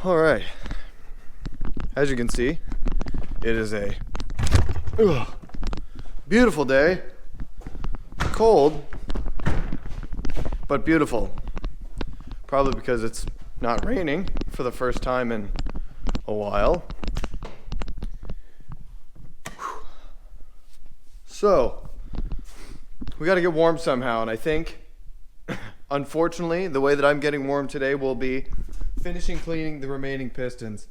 All right. As you can see, it is a beautiful day. Cold, but beautiful. Probably because it's not raining for the first time in a while. So, we got to get warm somehow, and I think, unfortunately, the way that I'm getting warm today will be finishing cleaning the remaining pistons.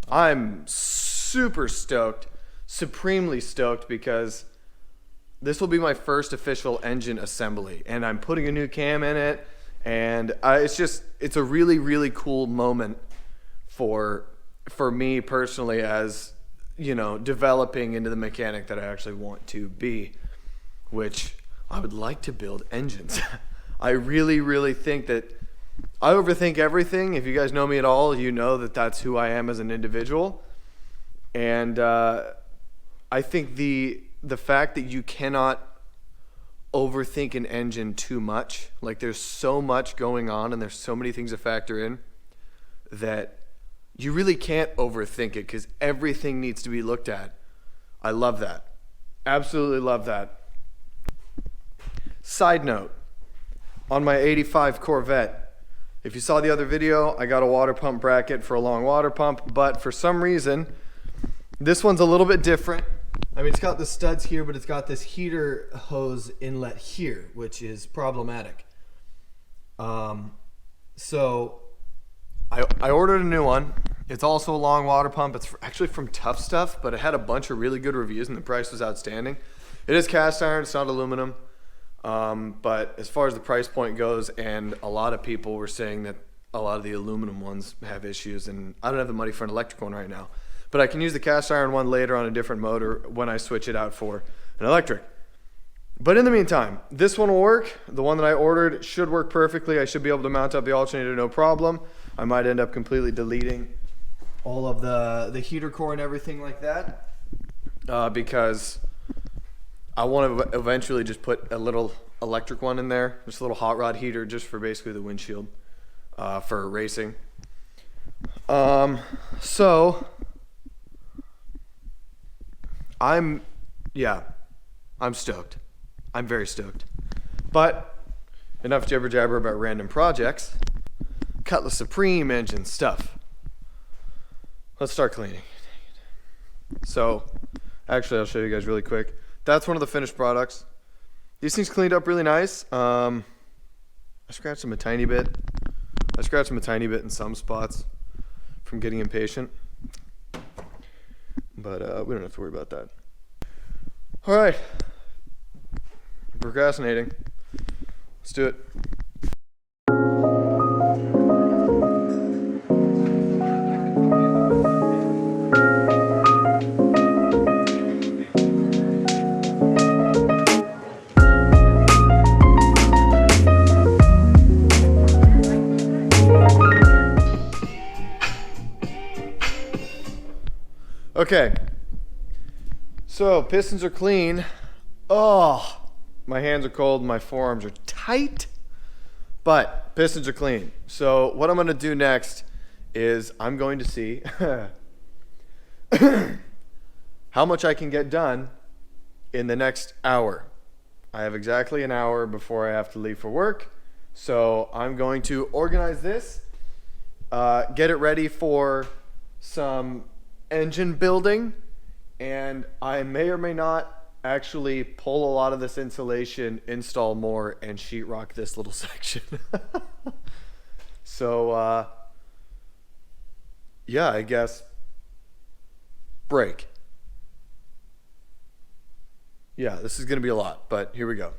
I'm super stoked, supremely stoked, because this will be my first official engine assembly, and I'm putting a new cam in it, and it's a really, really cool moment for me personally, as you know, developing into the mechanic that I actually want to be, which I would like to build engines. I really, really think that I overthink everything. If you guys know me at all, you know that that's who I am as an individual. And I think the fact that you cannot overthink an engine too much, like there's so much going on and there's so many things to factor in, that you really can't overthink it because everything needs to be looked at. I love that. Absolutely love that. Side note, on my 85 Corvette, if you saw the other video, I got a water pump bracket for a long water pump, but for some reason, this one's a little bit different. I mean, it's got the studs here, but it's got this heater hose inlet here, which is problematic. So I ordered a new one. It's also a long water pump. It's actually from Tough Stuff, but it had a bunch of really good reviews and the price was outstanding. It is cast iron, it's not aluminum. But as far as the price point goes, and a lot of people were saying that a lot of the aluminum ones have issues, and I don't have the money for an electric one right now. But I can use the cast iron one later on a different motor when I switch it out for an electric. But in the meantime, this one will work. The one that I ordered should work perfectly. I should be able to mount up the alternator no problem. I might end up completely deleting all of the heater core and everything like that, because I want to eventually just put a little electric one in there, just a little hot rod heater just for basically the windshield for racing. So I'm stoked. I'm very stoked. But enough jibber jabber about random projects. Cutlass Supreme engine stuff. Let's start cleaning. So, actually, I'll show you guys really quick. That's one of the finished products. These things cleaned up really nice. I scratched them a tiny bit. I scratched them a tiny bit in some spots from getting impatient. But we don't have to worry about that. All right. I'm procrastinating. Let's do it. Okay, so pistons are clean. Oh, my hands are cold, my forearms are tight, but pistons are clean. So what I'm going to do next is I'm going to see how much I can get done in the next hour. I have exactly an hour before I have to leave for work, so I'm going to organize this, get it ready for some engine building, and I may or may not actually pull a lot of this insulation, install more, and sheetrock this little section. So yeah, I guess break. Yeah, this is gonna be a lot, but here we go.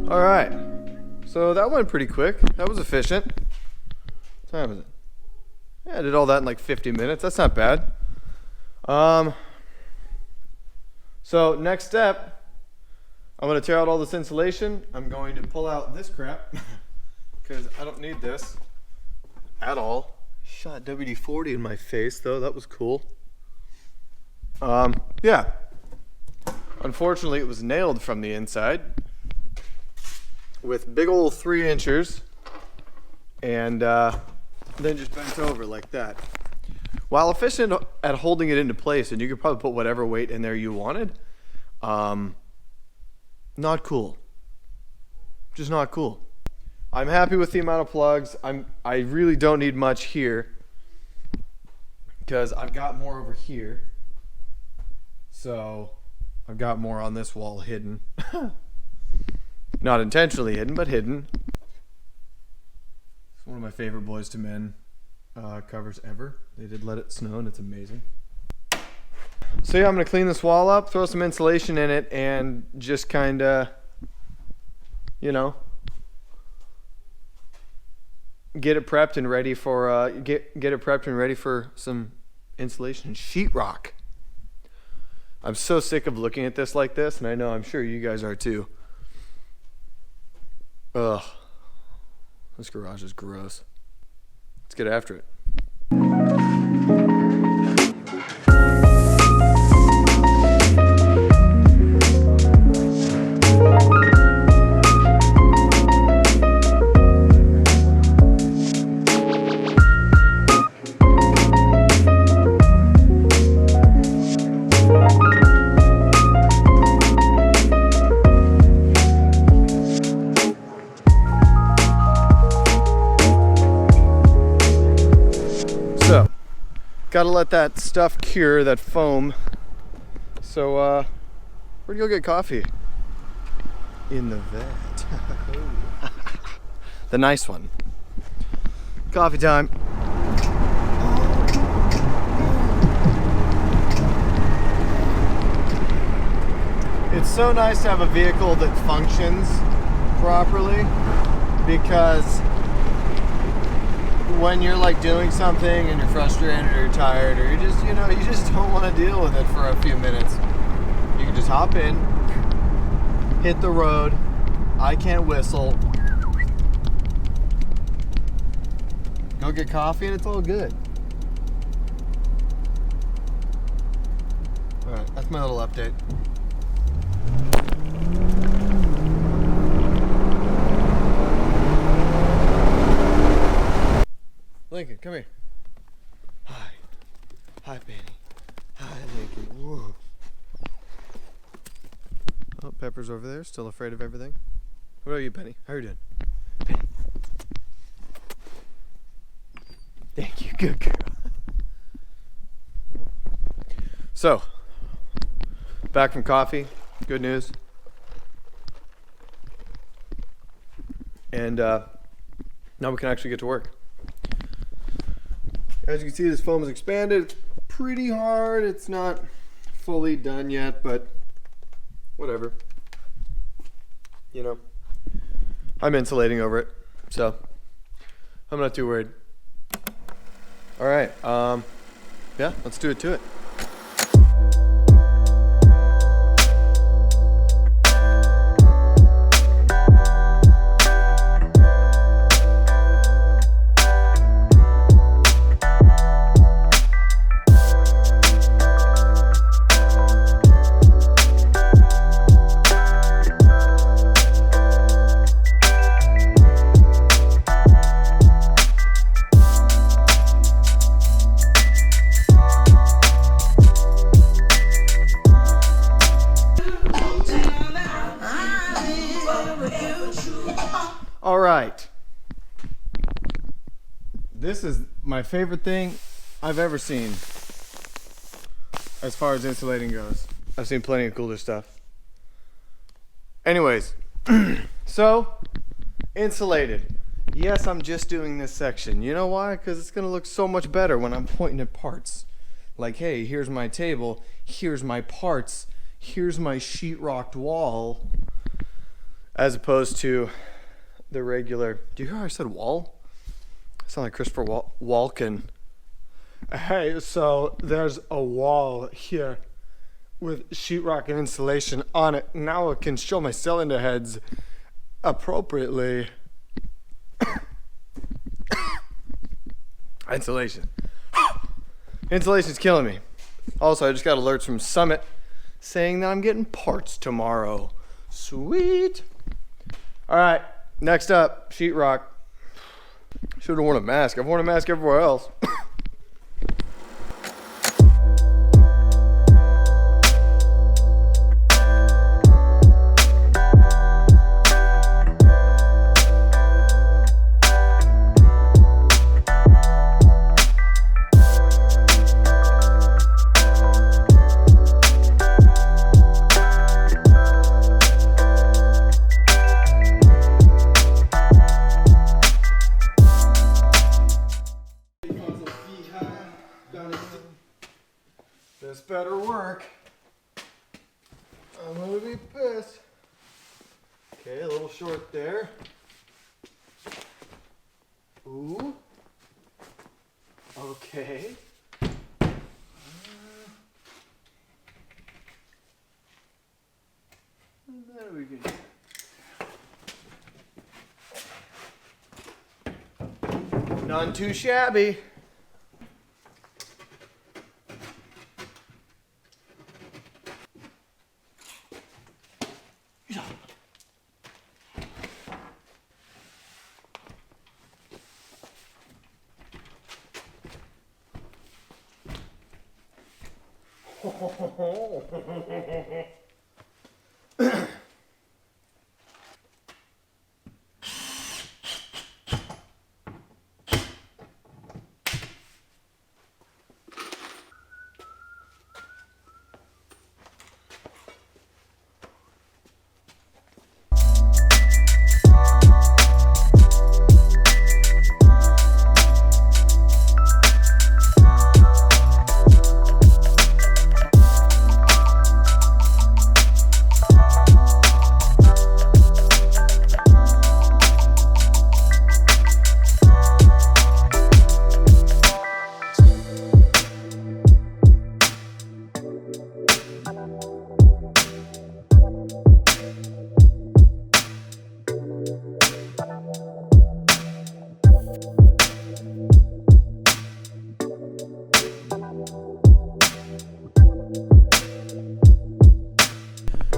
All right, so that went pretty quick. That was efficient. What time is it? Yeah, I did all that in like 50 minutes. That's not bad. So next step, I'm going to tear out all this insulation. I'm going to pull out this crap because I don't need this at all. Shot WD-40 in my face though, that was cool. Yeah. Unfortunately, it was nailed from the inside with big old 3-inchers and then just bent over like that. While efficient at holding it into place, and you could probably put whatever weight in there you wanted, not cool. Just not cool. I'm happy with the amount of plugs. I really don't need much here because I've got more over here. So I've got more on this wall hidden. Not intentionally hidden, but hidden. It's one of my favorite Boyz II Men covers ever. They did Let It Snow, and it's amazing. So yeah, I'm gonna clean this wall up, throw some insulation in it, and just kind of, you know, get it prepped and ready for get it prepped and ready for some insulation and sheetrock. I'm so sick of looking at this like this, and I know I'm sure you guys are too. Ugh, this garage is gross. Let's get after it. Gotta let that stuff cure, that foam. So, where'd you go get coffee? In the vet. The nice one. Coffee time. It's so nice to have a vehicle that functions properly, because when you're like doing something and you're frustrated or you're tired or you just don't want to deal with it for a few minutes, you can just hop in, hit the road. I can't whistle. Go get coffee and it's all good. All right, that's my little update. Lincoln, come here. Hi. Hi, Penny. Hi, Lincoln. Whoa. Oh, Pepper's over there, still afraid of everything. What are you, Penny? How are you doing? Penny. Thank you, good girl. So, back from coffee. Good news. And now we can actually get to work. As you can see, this foam is expanded. It's pretty hard. It's not fully done yet, but whatever. You know, I'm insulating over it, so I'm not too worried. All right, yeah, let's do it to it. All right. This is my favorite thing I've ever seen as far as insulating goes. I've seen plenty of cooler stuff. Anyways, so insulated. Yes, I'm just doing this section. You know why? Because it's going to look so much better when I'm pointing at parts. Like, hey, here's my table, here's my parts, here's my sheetrocked wall, as opposed to the regular. Do you hear how I said wall? I sound like Christopher Walken. Hey, so there's a wall here with sheetrock and insulation on it. Now I can show my cylinder heads appropriately. Insulation. Insulation's killing me. Also, I just got alerts from Summit saying that I'm getting parts tomorrow. Sweet. All right, next up, sheetrock. Should have worn a mask. I've worn a mask everywhere else. This better work. I'm gonna be pissed. Okay, a little short there. Ooh. Okay. There we go. None too shabby.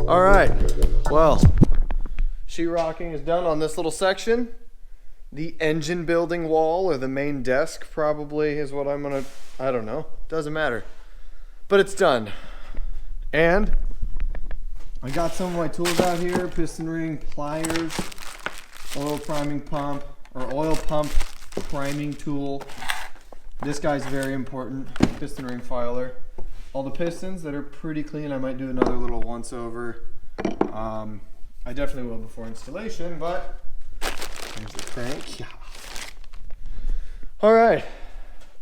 All right, well, sheetrocking is done on this little section. The engine building wall or the main desk probably is what I'm gonna, I don't know, doesn't matter. But it's done. And I got some of my tools out here, piston ring, pliers, oil priming pump, or oil pump priming tool. This guy's very important, piston ring filer. All the pistons that are pretty clean. I might do another little once over. I definitely will before installation, but here's the tank. Yeah. All right,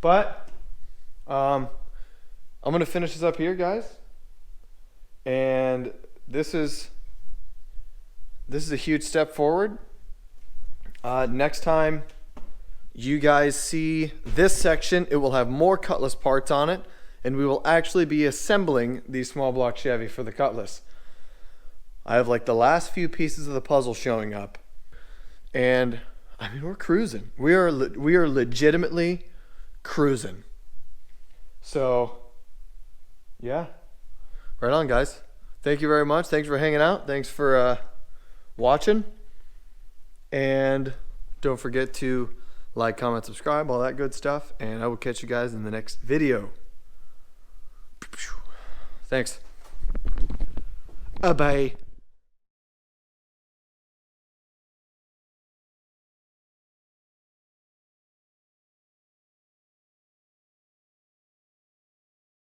but I'm gonna finish this up here, guys. And this is a huge step forward. Next time you guys see this section, it will have more Cutlass parts on it. And we will actually be assembling the small block Chevy for the Cutlass. I have like the last few pieces of the puzzle showing up. And I mean, we're cruising. We are legitimately cruising. So, yeah. Right on, guys. Thank you very much. Thanks for hanging out. Thanks for watching. And don't forget to like, comment, subscribe, all that good stuff. And I will catch you guys in the next video. Thanks. Bye.